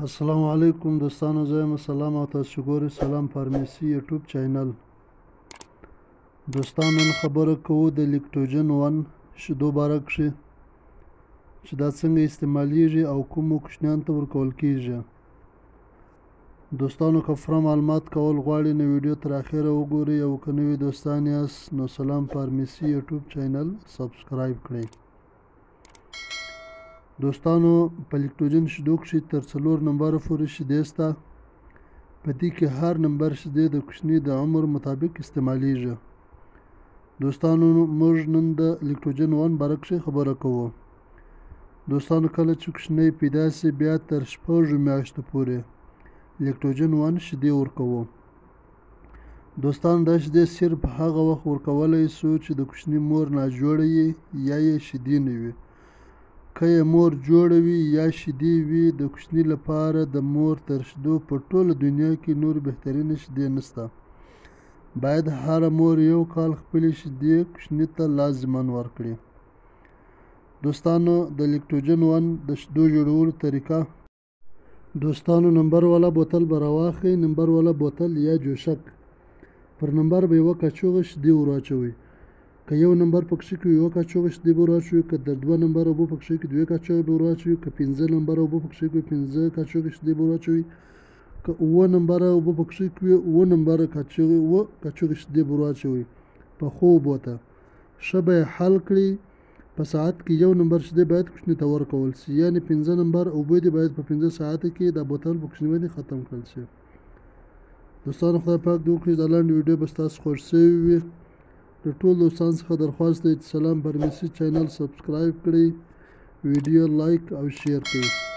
السلام علیکم دوستانو، زه یم سلام او تاسو ګورئ سلام فارمیسي یوټیوب چینل. دوستانو نن خبره کوو د لیکټوجن 1 شیدو باره کښې چې دا څنګه استعمالیږي او کومو کوچنیانو ته ورکول کیږي. دوستانو که پوره معلومات کول غواړئ نو ویډیو تر اخره وګورئ او که نوي دوستان یاست نو سلام فارمیسي یوټیوب چینل سبسکرایب کړئ. دوستانو په لیکټوجن شیدو کښې تر 4 نمبره پورې شیدې شته. په دې کې هر نمبر شیدې د کوچني د عمر مطابق استعمالیږي. دوستانو موږ نن د لیکټوجن 1 باره کښې خبره کوو. دوستانو کله چې کوچنی پیدا سي بیا تر 6 میاشتو پورې لیکټوجن 1 شیدې ورکوو. دوستانو دا شیدې صرف هغه وخت ورکولی سو چې د کوچني مور ناجوړه وي یا یې شیدې نه وي. که یې مور جوړه وي یا شیدې وي د کوچني لپاره د مور تر شیدو په ټوله دنیا کې نور بهترینه شیدې نشته. باید هره مور 1 کال خپلې شیدې کوچني ته لازما ورکړي. دوستانو د لیکټوجن 1 د شیدو جوړولو طریقه. دوستانو نمبر والا بوتل به راواخلئ، نمبر والا بوتل یا جوشک. پر نمبر به 1 کاچوغه شیدې ور که 1 نمبر پکښې کې 1 کاچوغه شیدې به ور که د 2 نمبر اوبه پکښې کې 2 کاچوغه به ور که 5 نمبر اوبه پکښې کې 5 کاچوغه شیدې به ور که 9 نمبر اوبه پکښې کې 9 نمبر کاچوغه شیدې به ور په ښو اوبو ته ښه به یې حل کړي. په ساعت کې 1 نمبر شیدې باید کوچني ته ورکول سي، یعنې 5 نمبر اوبه دې باید په 5 ساعته کې دا بوتل په کوچني باندې ختم کړل شي. دوستانو خدای پاک دې وکړي دا لنډ ویډیو به ستاسو خوښ شوې وي. د ټول دوستانو څخه درخواست دی چې سلام فارمیسي چینل سبسکرایب کړئ، ویډیو لایک او شیر کړئ.